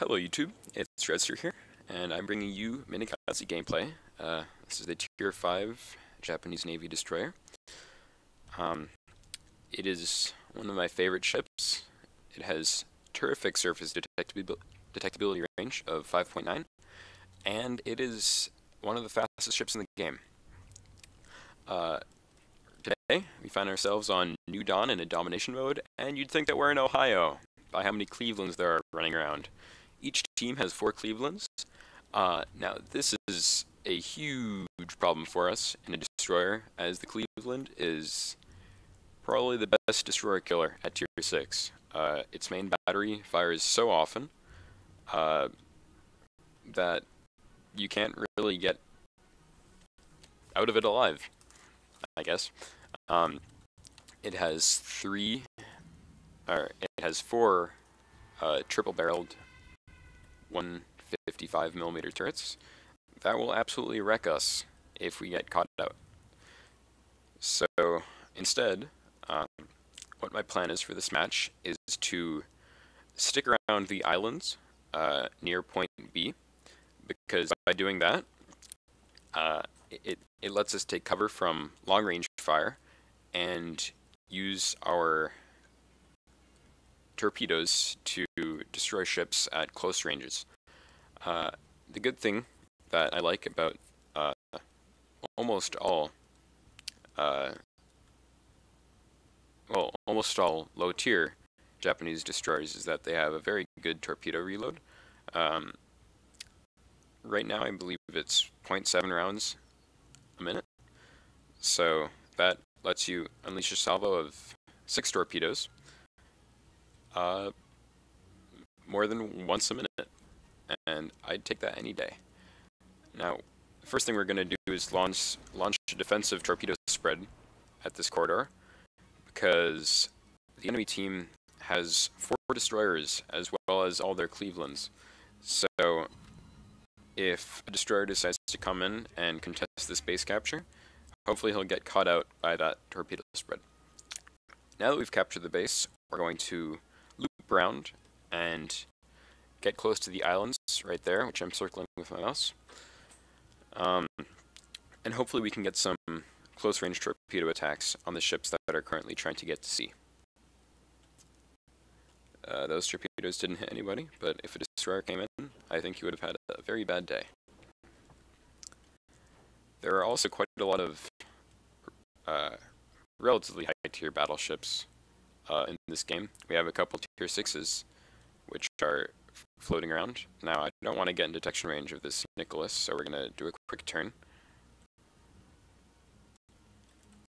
Hello YouTube, it's Redster here, and I'm bringing you Minekaze gameplay. This is the Tier 5 Japanese Navy destroyer. It is one of my favorite ships. It has terrific surface detectability range of 5.9, and it is one of the fastest ships in the game. Today, we find ourselves on New Dawn in a domination mode, and you'd think that we're in Ohio by how many Clevelands there are running around. Each team has 4 Clevelands. Now, this is a huge problem for us in a destroyer, as the Cleveland is probably the best destroyer killer at Tier 6. Its main battery fires so often that you can't really get out of it alive, I guess. It has 4 triple-barreled 155mm turrets that will absolutely wreck us if we get caught out. So instead, what my plan is for this match is to stick around the islands near point B, because by doing that, it lets us take cover from long-range fire and use our torpedoes to destroy ships at close ranges. The good thing that I like about almost all low-tier Japanese destroyers is that they have a very good torpedo reload. Right now I believe it's 0.7 rounds a minute, so that lets you unleash a salvo of 6 torpedoes more than once a minute, and I'd take that any day. Now, the first thing we're going to do is launch a defensive torpedo spread at this corridor, because the enemy team has 4 destroyers as well as all their Clevelands. So if a destroyer decides to come in and contest this base capture, hopefully he'll get caught out by that torpedo spread. Now that we've captured the base, we're going to loop around and get close to the islands right there, which I'm circling with my mouse. And hopefully we can get some close-range torpedo attacks on the ships that are currently trying to get to sea. Those torpedoes didn't hit anybody, but if a destroyer came in, I think he would have had a very bad day. There are also quite a lot of relatively high-tier battleships in this game. We have a couple Tier 6s, which are floating around. Now, I don't want to get in detection range of this Nicholas, so we're going to do a quick turn.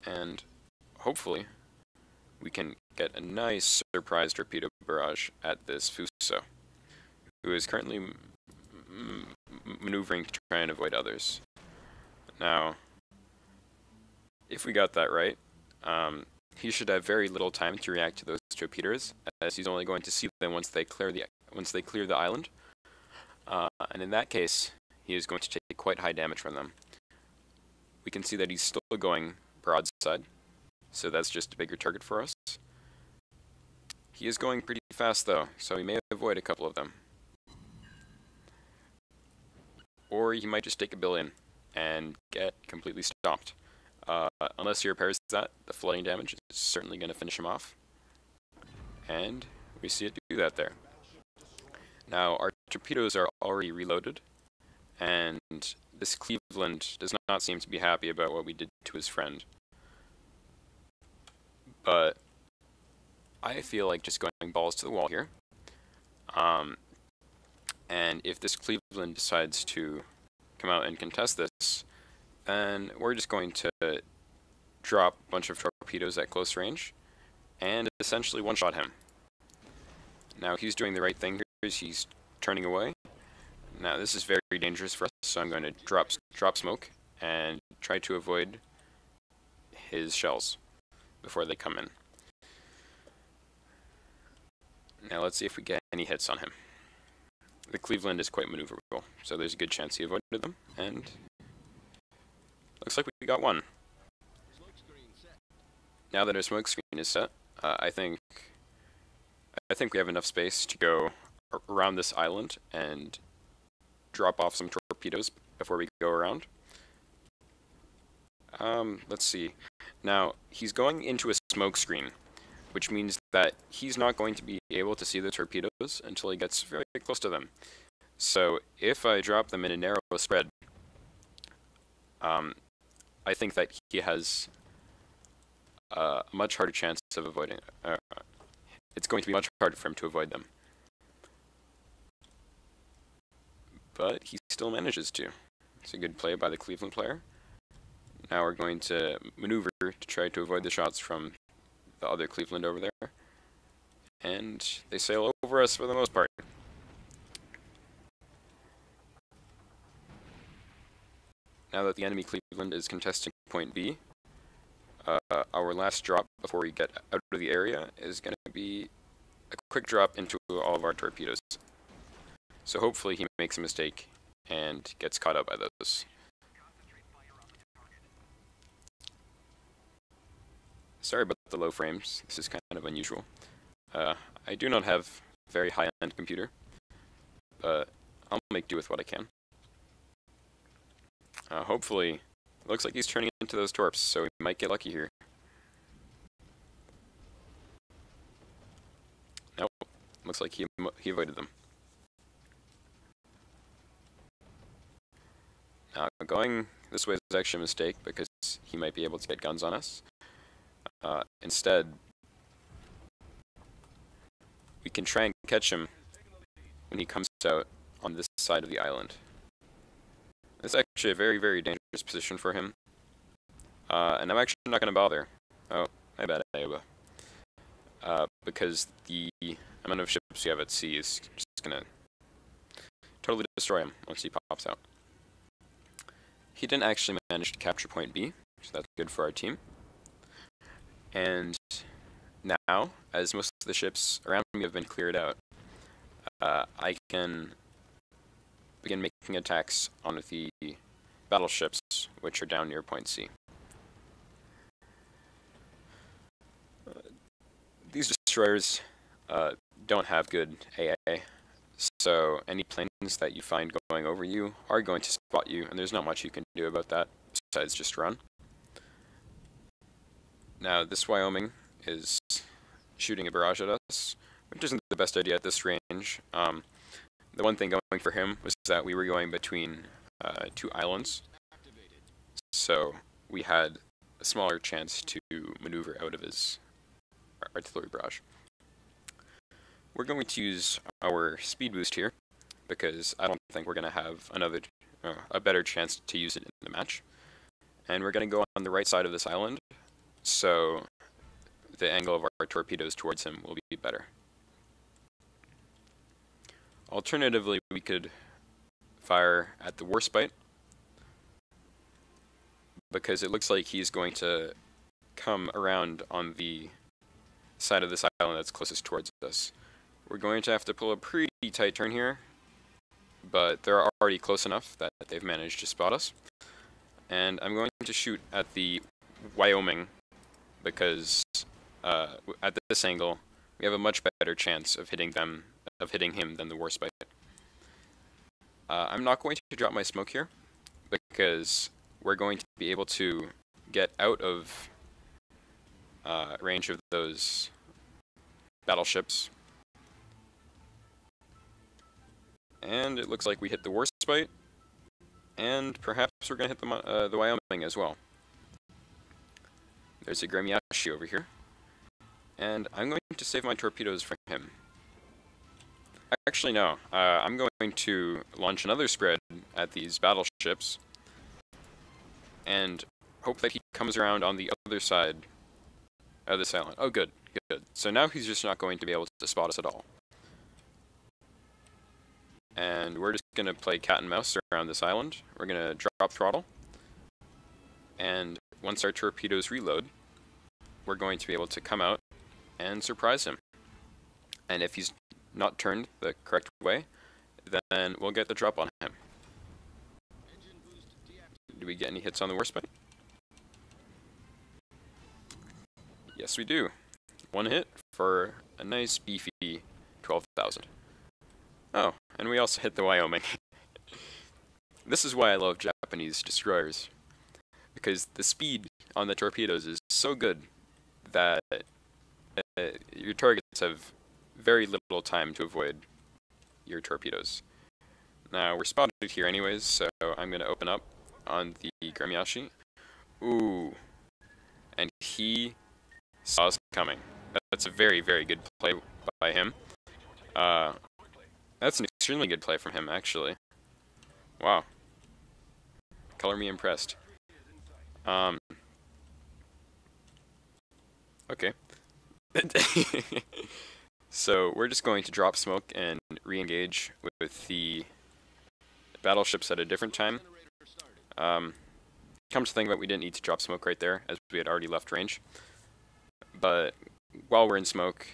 And hopefully, we can get a nice surprise torpedo barrage at this Fuso, who is currently maneuvering to try and avoid others. Now, if we got that right, he should have very little time to react to those torpedoes, as he's only going to see them once they clear the island. And in that case, he is going to take quite high damage from them. We can see that he's still going broadside, so that's just a bigger target for us. He is going pretty fast though, so he may avoid a couple of them. Or he might just take a billion and get completely stomped. Unless he repairs that, the flooding damage is certainly going to finish him off. And we see it do that there. Now, our torpedoes are already reloaded, and this Cleveland does not seem to be happy about what we did to his friend. But I feel like just going balls to the wall here. And if this Cleveland decides to come out and contest this, then we're just going to drop a bunch of torpedoes at close range and essentially one-shot him. Now, he's doing the right thing here. He's turning away. Now, this is very dangerous for us, so I'm going to drop smoke and try to avoid his shells before they come in. Now, let's see if we get any hits on him. The Cleveland is quite maneuverable, so there's a good chance he avoided them, and looks like we got one. Now that our smoke screen is set, I think we have enough space to go around this island and drop off some torpedoes before we go around. Let's see. Now, he's going into a smoke screen, which means that he's not going to be able to see the torpedoes until he gets very close to them. So, if I drop them in a narrow spread, I think that he has a much harder chance of avoiding. It's going to be much harder for him to avoid them. But he still manages to. It's a good play by the Cleveland player. Now we're going to maneuver to try to avoid the shots from the other Cleveland over there. And they sail over us for the most part. Now that the enemy Cleveland is contesting point B, our last drop before we get out of the area is going to be a quick drop into all of our torpedoes. So hopefully he makes a mistake and gets caught up by those. Sorry about the low frames, this is kind of unusual. I do not have a very high-end computer, but I'll make do with what I can. Hopefully, it looks like he's turning into those torps, so we might get lucky here. Nope, looks like he avoided them. Now, going this way is actually a mistake because he might be able to get guns on us. Instead, we can try and catch him when he comes out on this side of the island. It's actually a very, very dangerous position for him. And I'm actually not going to bother. Oh, my bad, Ioba. Because the amount of ships we have at sea is just going to totally destroy him once he pops out. He didn't actually manage to capture point B, so that's good for our team. And now, as most of the ships around me have been cleared out, I can begin making attacks on the battleships which are down near point C. These destroyers don't have good AA, so any planes that you find going over you are going to spot you, and there's not much you can do about that besides just run. Now, this Wyoming is shooting a barrage at us, which isn't the best idea at this range. The one thing going for him was that we were going between two islands, so we had a smaller chance to maneuver out of his artillery barrage. We're going to use our speed boost here, because I don't think we're going to have a better chance to use it in the match. And we're going to go on the right side of this island, so the angle of our torpedoes towards him will be better. Alternatively, we could fire at the Warspite, because it looks like he's going to come around on the side of this island that's closest towards us. We're going to have to pull a pretty tight turn here, but they're already close enough that they've managed to spot us. And I'm going to shoot at the Wyoming, because at this angle, we have a much better chance of hitting him than the Warspite. I'm not going to drop my smoke here, because we're going to be able to get out of range of those battleships. And it looks like we hit the Warspite, and perhaps we're going to hit the Wyoming as well. There's a Gremiashi over here, and I'm going to save my torpedoes for him. Actually, no. I'm going to launch another spread at these battleships, and hope that he comes around on the other side of this island. Oh, good, good. So now he's just not going to be able to spot us at all. And we're just going to play cat and mouse around this island. We're going to drop throttle, and once our torpedoes reload, we're going to be able to come out and surprise him. And if he's not turned the correct way, then we'll get the drop on him. Do we get any hits on the Warspite? Yes, we do. One hit for a nice beefy 12,000. Oh, and we also hit the Wyoming. This is why I love Japanese destroyers, because the speed on the torpedoes is so good that your targets have very little time to avoid your torpedoes. Now, we're spotted here anyways, so I'm going to open up on the Gramiashi. Ooh, and he saw us coming. That's a very, very good play by him. That's an extremely good play from him, actually. Wow. Color me impressed. Okay. So we're just going to drop smoke and re-engage with the battleships at a different time. Come to think of it, we didn't need to drop smoke right there, as we had already left range. But while we're in smoke,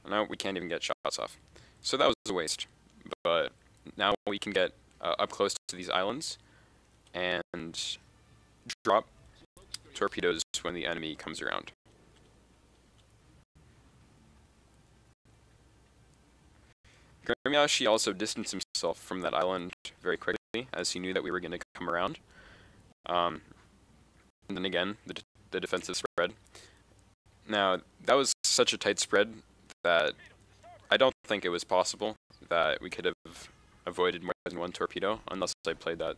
no, we can't even get shots off. So that was a waste. But now we can get up close to these islands and drop torpedoes when the enemy comes around. Gramiashi also distanced himself from that island very quickly, as he knew that we were going to come around. And then again, the defensive spread. Now, that was such a tight spread that I don't think it was possible that we could have avoided more than one torpedo, unless I played that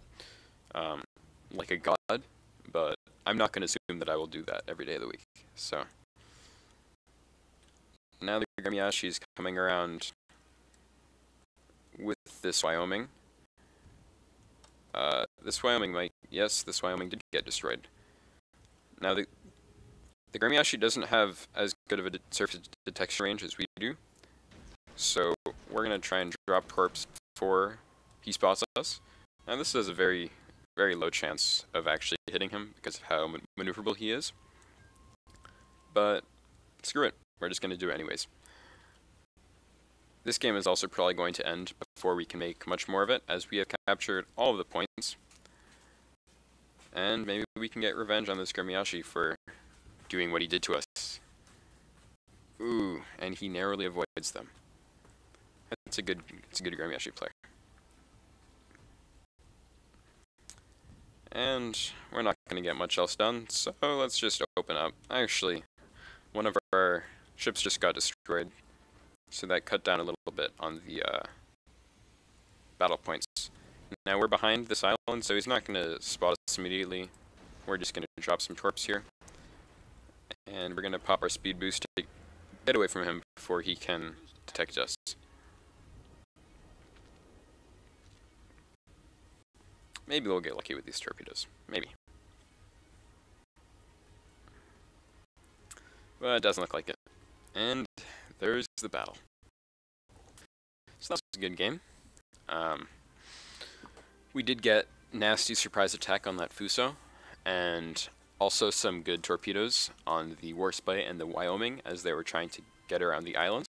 like a god, but I'm not going to assume that I will do that every day of the week. So, now the Gramiashi is coming around with this Wyoming. This Wyoming might, yes, this Wyoming did get destroyed. Now the Gramiashi doesn't have as good of a surface detection range as we do, so we're going to try and drop Torps before he spots us. Now this has a very, very low chance of actually hitting him because of how maneuverable he is, but screw it, we're just going to do it anyways. This game is also probably going to end before we can make much more of it, as we have captured all of the points. And maybe we can get revenge on this Gramiashi for doing what he did to us. Ooh, and he narrowly avoids them. It's a good Gramiashi player. And we're not going to get much else done, so let's just open up. Actually, one of our ships just got destroyed, so that cut down a little bit on the battle points. Now we're behind this island, so he's not going to spot us immediately. We're just going to drop some torps here. And we're going to pop our speed boost to get away from him before he can detect us. Maybe we'll get lucky with these torpedoes. Maybe. But it doesn't look like it. And there's the battle. So that was a good game. We did get nasty surprise attack on that Fuso, and also some good torpedoes on the Warspite and the Wyoming as they were trying to get around the islands.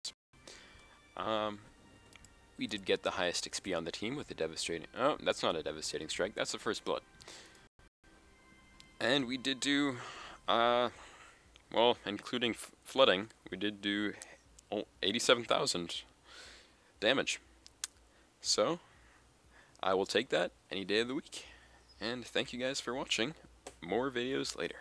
We did get the highest XP on the team with a devastating... Oh, that's not a devastating strike, that's the first blood. And we did do... well, including flooding, we did do 87,000 damage. So, I will take that any day of the week. And thank you guys for watching. More videos later.